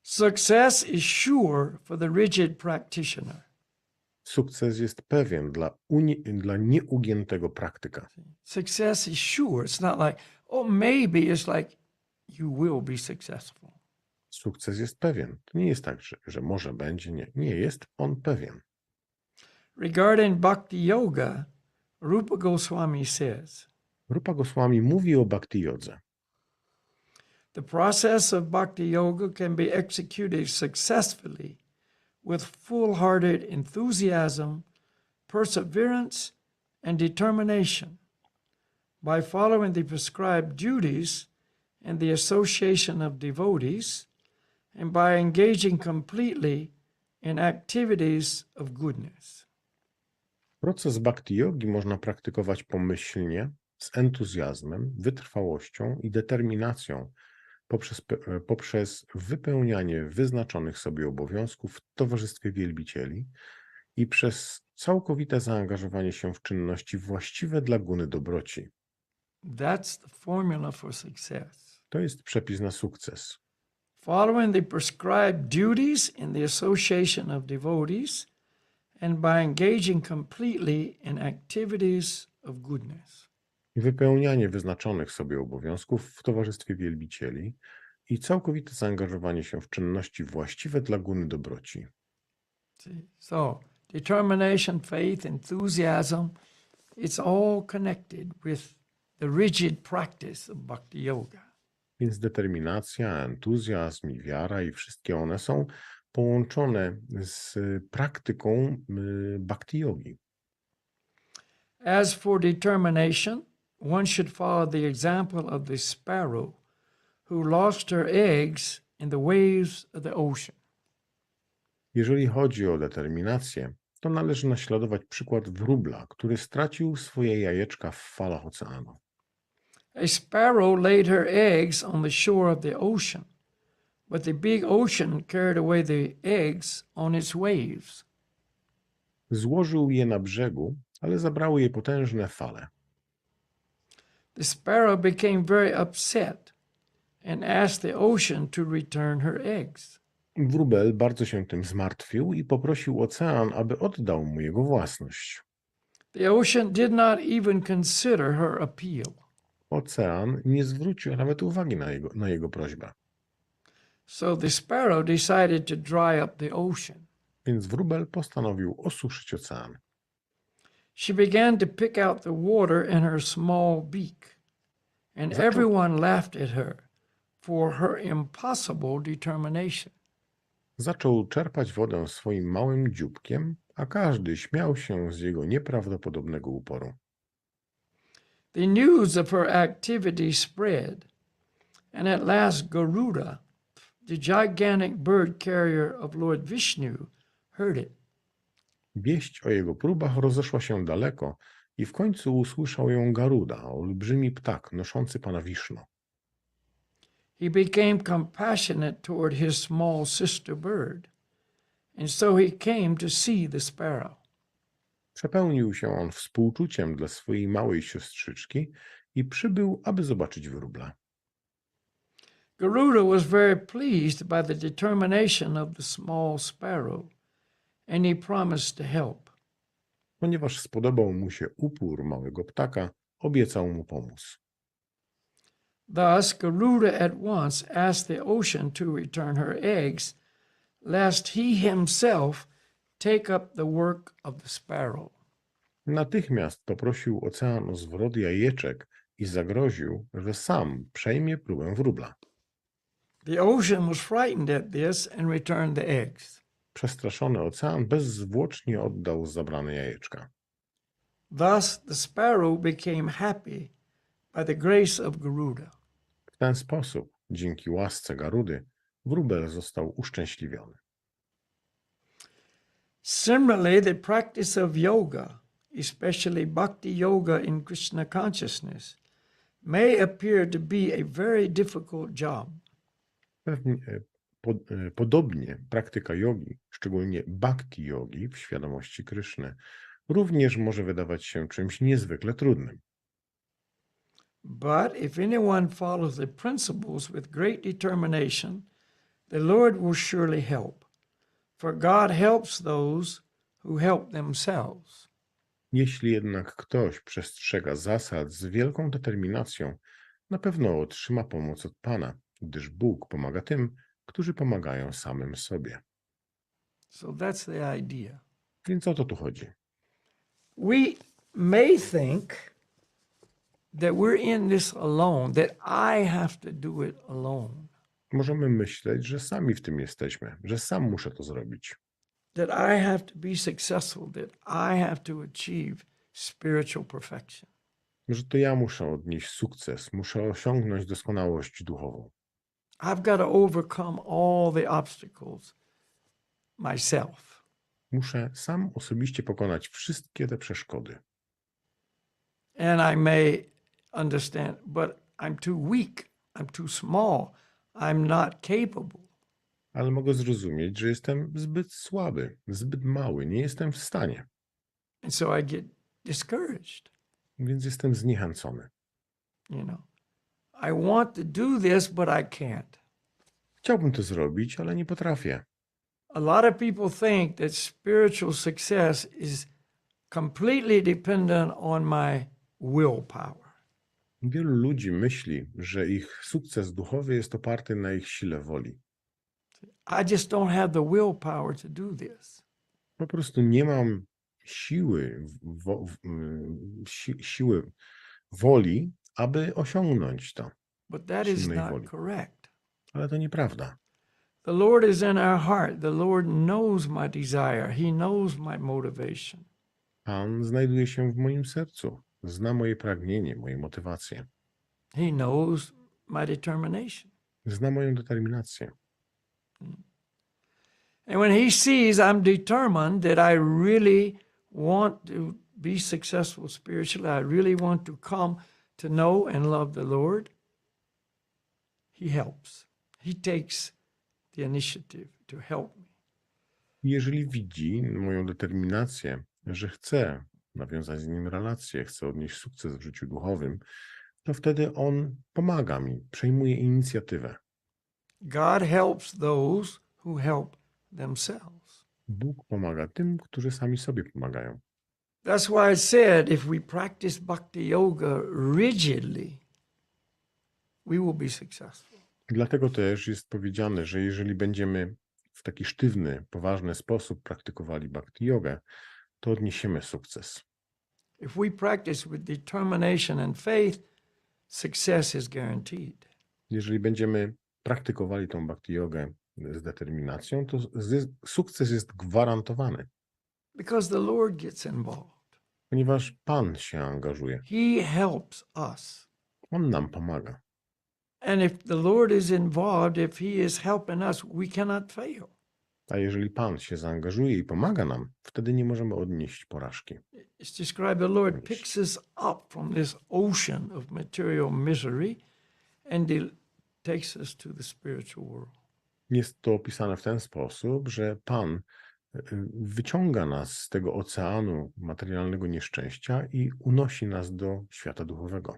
Success is sure for the rigid practitioner.
Sukces jest pewien dla nieugiętego praktyka.
Success is sure. It's not like, oh, maybe. It's like, you will be successful.
Sukces jest pewien. To nie jest tak, że może będzie. Nie. Nie jest on pewien.
Regarding Bhakti Yoga, Rupa Goswami says,
Rupa Goswami mówi o bhakti jodze.
the process of Bhakti Yoga can be executed successfully with full-hearted enthusiasm, perseverance, and determination by following the prescribed duties and the association of devotees, and by engaging completely in activities of goodness.
Proces bhakti jogi można praktykować pomyślnie, z entuzjazmem, wytrwałością i determinacją poprzez wypełnianie wyznaczonych sobie obowiązków w towarzystwie wielbicieli i przez całkowite zaangażowanie się w czynności właściwe dla guny dobroci.
That's the formula for success.
To jest przepis na sukces.
Following the prescribed duties in the association of devotees and by engaging completely in activities of goodness.
Wypełnianie wyznaczonych sobie obowiązków w towarzystwie wielbicieli i całkowite zaangażowanie się w czynności właściwe dla guny dobroci.
So, determination, faith, enthusiasm, it's all connected with the rigid practice of bhakti yoga.
Więc determinacja, entuzjazm i wiara i wszystkie one są połączone z praktyką bhakti jogi.
As for determination, one should follow the example of the sparrow who lost her eggs in the waves of the ocean.
Jeżeli chodzi o determinację, to należy naśladować przykład wróbla, który stracił swoje jajeczka w falach oceanu.
A sparrow laid her eggs on the shore of the ocean, but the big ocean carried away the eggs on its waves.
Złożył je na brzegu, ale zabrały je potężne fale.
The sparrow became very upset and asked the ocean to return her eggs.
Wróbel bardzo się tym zmartwił i poprosił ocean, aby oddał mu jego własność.
The ocean did not even consider her appeal.
Ocean nie zwrócił nawet uwagi na jego prośbę.
So the sparrow decided to dry up the ocean.
Więc wróbel postanowił osuszyć ocean.
She began to pick out the water in her small beak, and everyone laughed at her for her impossible determination.
Zaczął czerpać wodę swoim małym dzióbkiem, a każdy śmiał się z jego nieprawdopodobnego uporu.
The news of her activity spread, and at last Garuda, the gigantic bird carrier of Lord Vishnu, heard it.
Wieść o jego próbach rozeszła się daleko i w końcu usłyszał ją Garuda, olbrzymi ptak noszący pana Wisznu.
He became compassionate toward his small sister bird, and so he came to see the sparrow.
Przepełnił się on współczuciem dla swojej małej siostrzyczki i przybył, aby zobaczyć wróbla.
Garuda was very pleased by the determination of the small sparrow, and he promised to help.
Ponieważ spodobał mu się upór małego ptaka, obiecał mu pomóc.
Thus, Garuda at once asked the ocean to return her eggs, lest he himself take up the work of the sparrow.
Natychmiast poprosił ocean o zwrot jajeczek i zagroził, że sam przejmie próbę wróbla.
The ocean was frightened at this and returned the eggs.
Przestraszony ocean bezzwłocznie oddał zabrane jajeczka.
Thus, the sparrow became happy by the grace of Garuda.
W ten sposób, dzięki łasce Garudy, wróbel został uszczęśliwiony.
Similarly, the practice of yoga, especially bhakti yoga in Krishna consciousness, may appear to be a very difficult job.
Podobnie praktyka jogi, szczególnie bhakti jogi w świadomości Kryszny, również może wydawać się czymś niezwykle trudnym.
But if anyone follows the principles with great determination, the Lord will surely help. For God helps those who help themselves.
Jeśli jednak ktoś przestrzega zasad z wielką determinacją, na pewno otrzyma pomoc od Pana, gdyż Bóg pomaga tym, którzy pomagają samym sobie.
So that's the idea.
Więc o to tu chodzi.
We may think that we're in this alone, that I have to do it alone,
Możemy myśleć, że sami w tym jesteśmy, że sam muszę to zrobić,
that I have to be successful, that I have to achieve spiritual perfection.
że to ja muszę odnieść sukces, muszę osiągnąć doskonałość duchową.
I've got to overcome all the obstacles myself.
Muszę sam osobiście pokonać wszystkie te przeszkody.
And I may understand, but I'm too weak, I'm too small, I'm not capable.
Ale mogę zrozumieć, że jestem zbyt słaby, zbyt mały, nie jestem w stanie,
And so I get discouraged.
więc jestem zniechęcony.
You know, I want to do this, but I can't.
Chciałbym to zrobić, ale nie potrafię.
A lot of people think that spiritual success is completely dependent on my willpower.
Wielu ludzi myśli, że ich sukces duchowy jest oparty na ich sile woli.
I just don't have the willpower to do this.
Po prostu nie mam siły woli, aby osiągnąć to.
But that is
Silnej
not
woli.
correct.
Ale to nieprawda.
The Lord is in our heart. The Lord knows my desire. He knows my motivation.
Pan znajduje się w moim sercu. Zna moje pragnienie, moje motywacje.
He knows my determination.
Zna moją determinację.
And when he sees I'm determined that I really want to be successful spiritually, I really want to come to know and love the Lord, he helps. He takes the initiative to help me.
Jeżeli widzi moją determinację, że chcę nawiązać z nim relację, chcę odnieść sukces w życiu duchowym, to wtedy on pomaga mi, przejmuje inicjatywę.
God helps those who help themselves.
Bóg pomaga tym, którzy sami sobie pomagają.
That's why I said if we practice bhakti yoga rigidly, we will be successful.
Dlatego też jest powiedziane, że jeżeli będziemy w taki sztywny, poważny sposób praktykowali bhakti jogę, to odniesiemy sukces.
If we practice with determination and faith, success is guaranteed.
Jeżeli będziemy praktykowali tą bhakti jogę z determinacją, to sukces jest gwarantowany,
Because the Lord gets involved.
ponieważ Pan się angażuje.
He helps us.
On nam pomaga.
And if the Lord is involved, if He is helping us, we cannot fail.
A jeżeli Pan się zaangażuje i pomaga nam, wtedy nie możemy odnieść porażki.
It's described the Lord picks us up from this ocean of material misery and takes us to the spiritual world.
Jest to opisane w ten sposób, że Pan wyciąga nas z tego oceanu materialnego nieszczęścia i unosi nas do świata duchowego.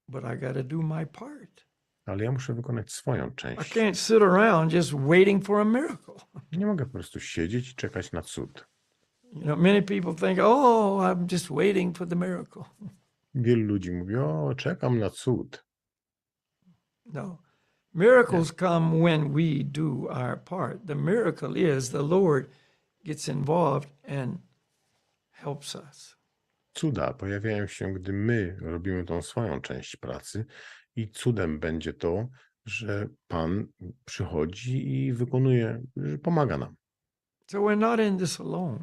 But I got to do my part.
Ale ja muszę wykonać swoją
I
część.
can't sit around just waiting for a miracle.
Nie mogę po prostu siedzieć i czekać na cud.
You know, many people think, oh, I'm just waiting for the miracle.
Wielu ludzi mówi, o, czekam na cud.
No. Miracles come when we do our part. The miracle is the Lord gets involved and helps us.
Cuda pojawiają się, gdy my robimy tą swoją część pracy i cudem będzie to, że Pan przychodzi i wykonuje, że pomaga nam.
So we're not in this alone.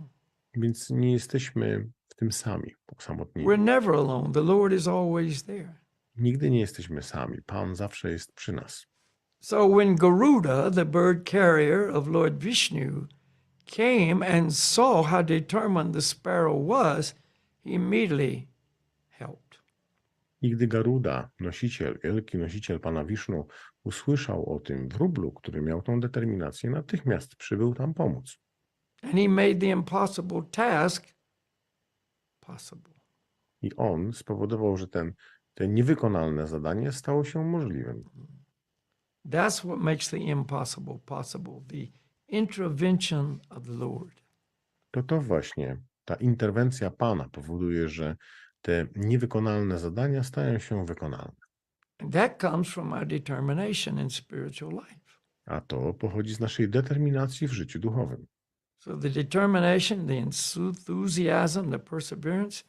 Więc nie jesteśmy w tym sami, osamotnieni.
We're never alone. The Lord is always there.
Nigdy nie jesteśmy sami. Pan zawsze jest przy nas.
So when Garuda, the bird carrier of Lord Vishnu, came and saw how determined the sparrow was, he immediately helped.
I gdy Garuda, nosiciel, wielki nosiciel pana Wisznu, usłyszał o tym wróblu, który miał tą determinację, natychmiast przybył tam pomóc.
And he made the impossible task possible.
I on spowodował, że te niewykonalne zadanie stało się możliwym.
That's what makes the impossible possible, the intervention of the Lord.
To właśnie ta interwencja Pana powoduje, że te niewykonalne zadania stają się wykonalne.
And that comes from our determination in spiritual life.
A to pochodzi z naszej determinacji w życiu duchowym.
So the determination, the enthusiasm, the perseverance,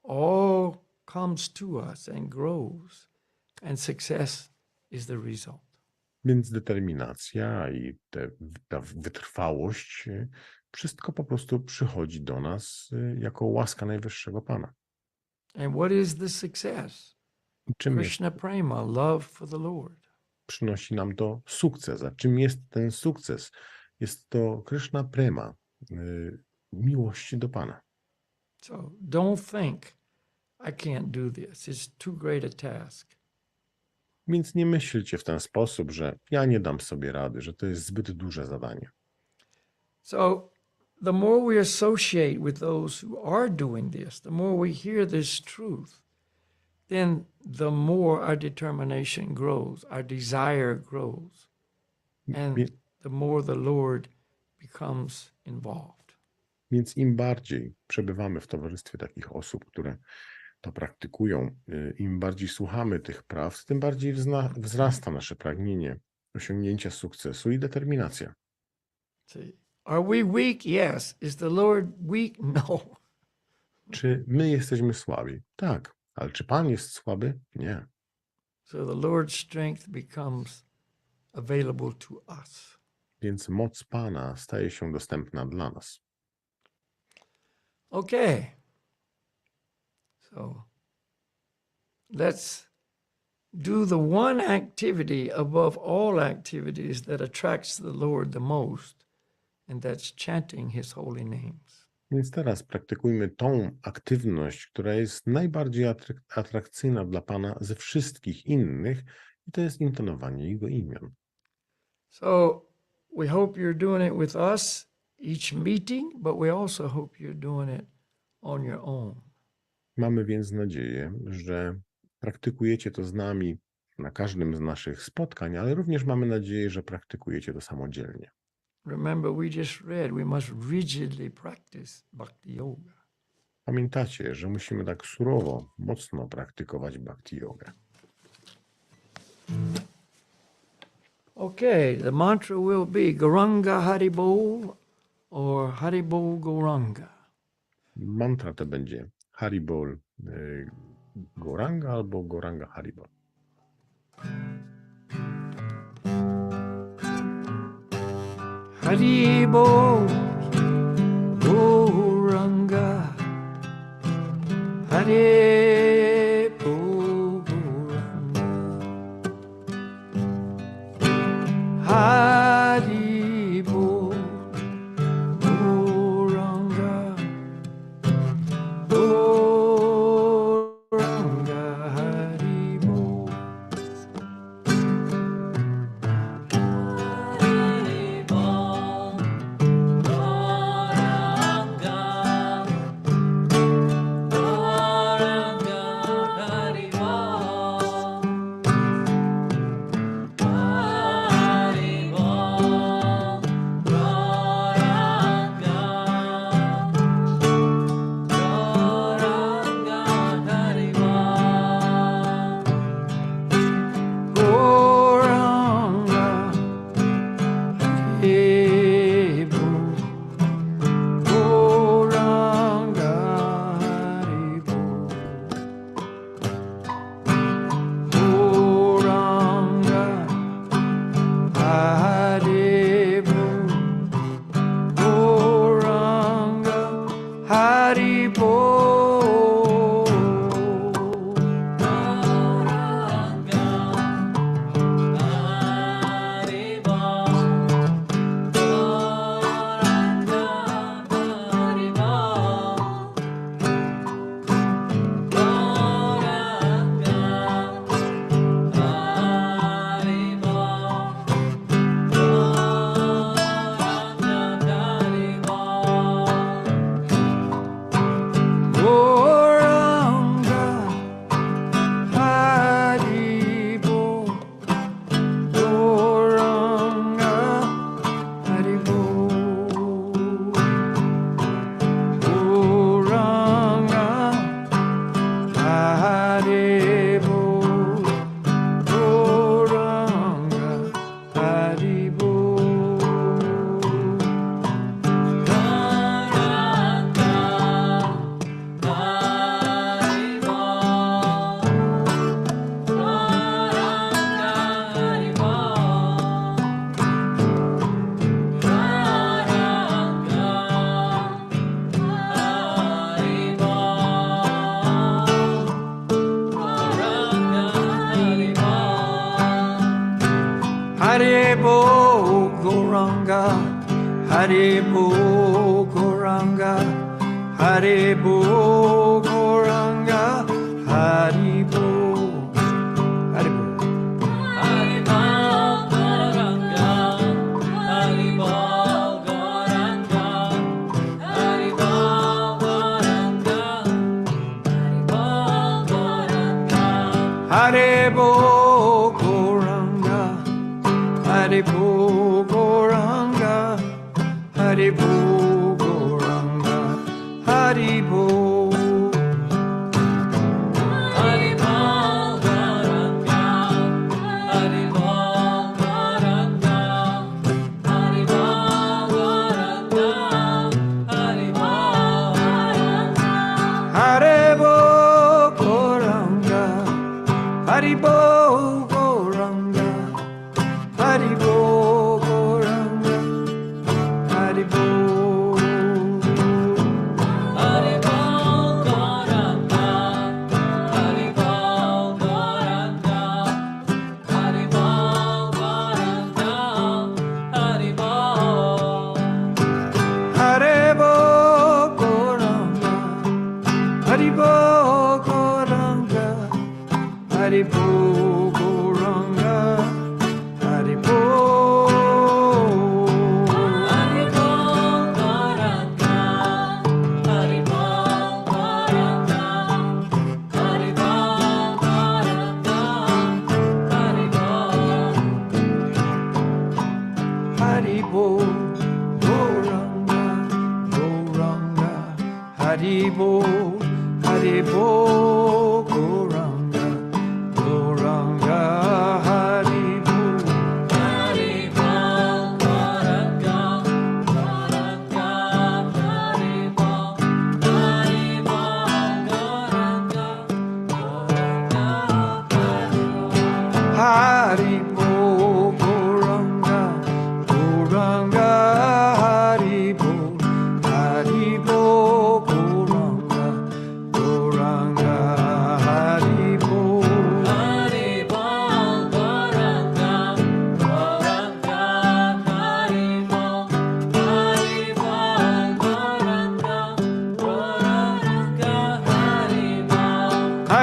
all comes to us and grows, and success is the result.
Więc determinacja i ta wytrwałość, wszystko po prostu przychodzi do nas jako łaska Najwyższego Pana.
And what is the success?
Czym jest,
Krishna prema, love for the Lord.
przynosi nam to sukces? A czym jest ten sukces? Jest to Krishna prema, miłość do Pana.
So don't think, I can't do this. It's too great a task.
Więc nie myślcie w ten sposób, że ja nie dam sobie rady, że to jest zbyt duże zadanie.
So the more we associate with those who are doing this, the more we hear this truth, then the more our determination grows, our desire grows, and the more the Lord becomes involved.
Więc im bardziej przebywamy w towarzystwie takich osób, które to praktykują, im bardziej słuchamy tych praw, tym bardziej wzrasta nasze pragnienie osiągnięcia sukcesu i determinacja.
See, are we weak? Yes. Is the Lord weak? No.
Czy my jesteśmy słabi? Tak. Ale czy Pan jest słaby? Nie.
So the Lord's strength becomes available to us.
Więc moc Pana staje się dostępna dla nas.
Okay. So let's do the one activity above all activities that attracts the Lord the most, and that's chanting His holy names.
Więc teraz praktykujmy tą aktywność, która jest najbardziej atrakcyjna dla Pana ze wszystkich innych, i to jest intonowanie Jego imion.
So we hope you're doing it with us each meeting, but we also hope you're doing it on your own.
Mamy więc nadzieję, że praktykujecie to z nami na każdym z naszych spotkań, ale również mamy nadzieję, że praktykujecie to samodzielnie.
Remember, we just read, we must rigidly practice bhakti yoga.
Pamiętacie, że musimy tak surowo, mocno praktykować bhakti yogę.
Okay, the mantra will be Gauranga Haribol or Haribol Gauranga.
Mantra to będzie Haribol Gauranga albo Gauranga Haribol.
Haribol Gauranga Haribol Gauranga Haribol Gauranga Gauranga Haribol
Haribol, Gauranga,
Haribo Goranga, Haribo Goranga, Haribo Goranga, Haribo. Haribo Goranga, Haribo Goranga, Haribo Goranga, Haribo. Haribo Goranga, Haribo Goranga, Haribo Goranga, Haribo. Haribo Goranga, Haribo Goranga, Haribo Goranga, Haribo. Haribo Goranga, Haribo Goranga, Haribo Goranga, Haribo. Haribo Goranga, Haribo Goranga, Haribo Goranga, Haribo. Haribo Goranga, Haribo Goranga, Haribo Goranga, Haribo. Haribo Goranga, Goranga, Haribo, Haribo Goranga, Goranga, Haribo. Haribo Goranga, Goranga, Haribo, Haribo Goranga, Goranga, Haribo. Haribo Goranga, Goranga, Haribo, Haribo Goranga, Goranga, Haribo. Haribo Goranga, Goranga, Haribo, Haribo Goranga, Goranga, Haribo.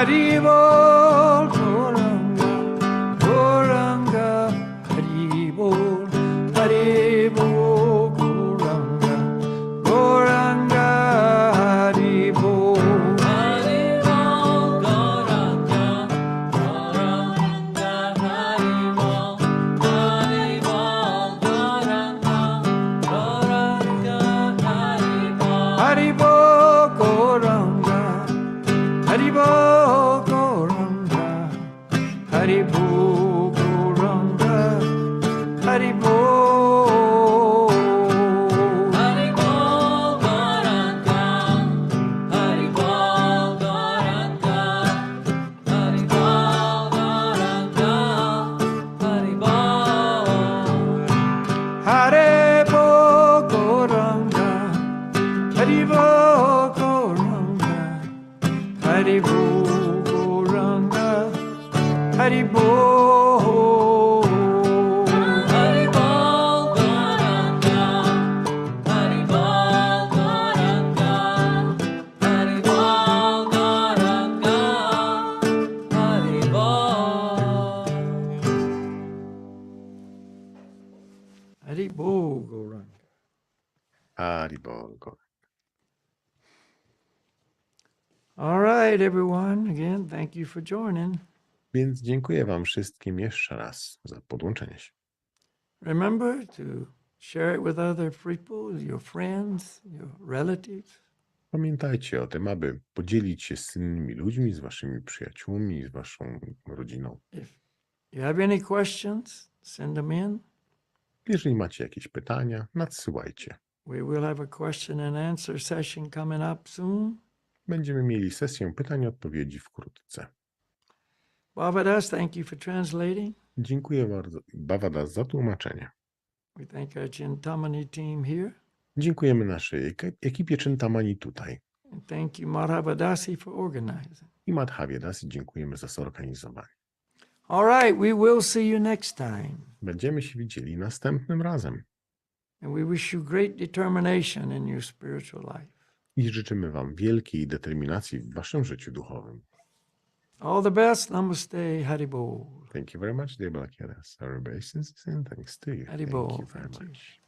Haribo Goranga, Goranga, Haribo, Haribo Goranga, Goranga, Haribo. Haribo Goranga, Goranga, Haribo, Haribo Goranga, Goranga, Haribo. Haribo Goranga, Haribo Goranga, Haribo Goranga, Haribo. Haribo Goranga, Haribo Goranga, Haribo Goranga, Haribo. Haribo Goranga, Haribo Goranga, Haribo Goranga, Haribo. Haribo Goranga, Haribo Goranga, Haribo Goranga, Haribo. Haribo Goranga.
Haribo Goranga.
All right, everyone. Again, thank you for joining.
Więc dziękuję wam wszystkim jeszcze raz za podłączenie się.
Remember to share it with other people, your friends, your relatives.
Pamiętajcie o tym, aby podzielić się z innymi ludźmi, z waszymi przyjaciółmi, z waszą rodziną.
If you have any questions, send them in.
Jeżeli macie jakieś pytania, nadsyłajcie.
We will have a question and answer session coming up soon.
Będziemy mieli sesję pytań i odpowiedzi wkrótce.
Bhavadas, thank you for translating.
Dziękuję bardzo, Bhavadas, za tłumaczenie.
We thank our Chintamani team here.
Dziękujemy naszej ekipie Chintamani tutaj.
And thank you, Madhavadasi, for organizing.
I Madhaviadasi dziękujemy za zorganizowanie.
All right, we will see you next time.
Będziemy się widzieli następnym razem.
And we wish you great determination in your spiritual life.
I życzymy Wam wielkiej determinacji w Waszym życiu duchowym.
All the best. Namaste. Haribo.
Thank you very much, dear Balakidas. Our obeisances and thanks to you.
Haribo.
Thank you very
Thank you.
much.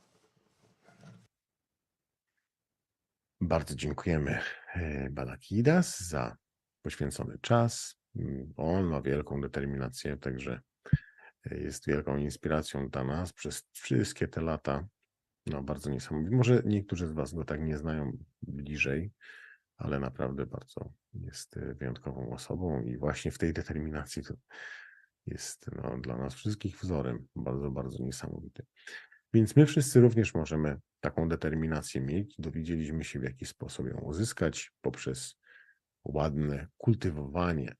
Bardzo dziękujemy Balakidas za poświęcony czas. On ma wielką determinację, także jest wielką inspiracją dla nas przez wszystkie te lata. No, bardzo niesamowite. Może niektórzy z Was go tak nie znają bliżej, ale naprawdę bardzo jest wyjątkową osobą i właśnie w tej determinacji to jest dla nas wszystkich wzorem bardzo, bardzo niesamowity. Więc my wszyscy również możemy taką determinację mieć. Dowiedzieliśmy się, w jaki sposób ją uzyskać poprzez ładne kultywowanie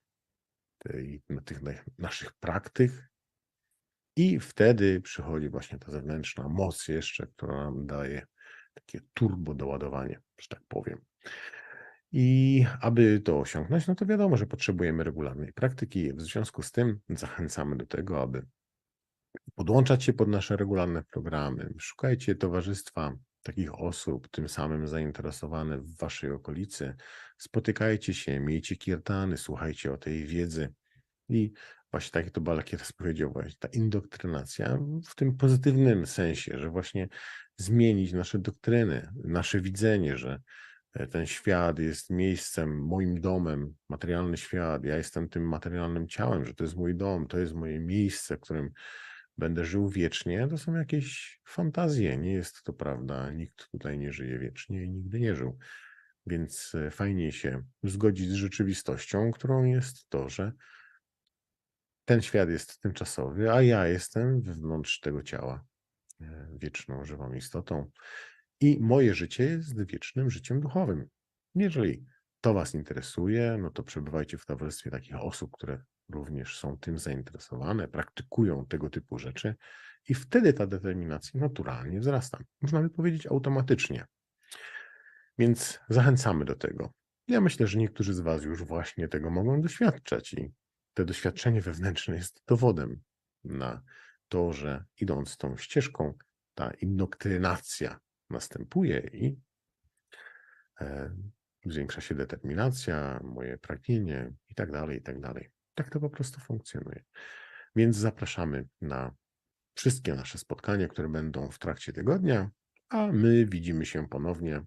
tych naszych praktyk. I wtedy przychodzi właśnie ta zewnętrzna moc jeszcze, która nam daje takie turbo doładowanie, że tak powiem. I aby to osiągnąć, no to wiadomo, że potrzebujemy regularnej praktyki. W związku z tym zachęcamy do tego, aby podłączać się pod nasze regularne programy. Szukajcie towarzystwa takich osób, tym samym zainteresowane w waszej okolicy. Spotykajcie się, miejcie kirtany, słuchajcie o tej wiedzy. I właśnie tak jak to Balakidas powiedział, właśnie ta indoktrynacja w tym pozytywnym sensie, że właśnie zmienić nasze doktryny, nasze widzenie, że ten świat jest miejscem, moim domem, materialny świat, ja jestem tym materialnym ciałem, że to jest mój dom, to jest moje miejsce, w którym będę żył wiecznie, to są jakieś fantazje, nie jest to prawda, nikt tutaj nie żyje wiecznie i nigdy nie żył. Więc fajnie się zgodzić z rzeczywistością, którą jest to, że ten świat jest tymczasowy, a ja jestem wewnątrz tego ciała wieczną, żywą istotą i moje życie jest wiecznym życiem duchowym. Jeżeli to Was interesuje, no to przebywajcie w towarzystwie takich osób, które również są tym zainteresowane, praktykują tego typu rzeczy i wtedy ta determinacja naturalnie wzrasta. Można by powiedzieć automatycznie. Więc zachęcamy do tego. Ja myślę, że niektórzy z Was już właśnie tego mogą doświadczać i to doświadczenie wewnętrzne jest dowodem na to, że idąc tą ścieżką, ta indoktrynacja następuje i zwiększa się determinacja, moje pragnienie i tak dalej, i tak dalej. Tak to po prostu funkcjonuje. Więc zapraszamy na wszystkie nasze spotkania, które będą w trakcie tygodnia, a my widzimy się ponownie,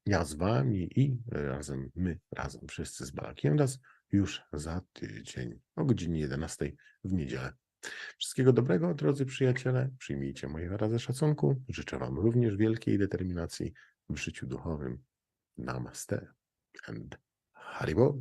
ja z Wami i razem wszyscy z Balakidas już za tydzień o godzinie 11 w niedzielę. Wszystkiego dobrego, drodzy przyjaciele. Przyjmijcie moje wyrazy szacunku. Życzę Wam również wielkiej determinacji w życiu duchowym. Namaste and Haribo.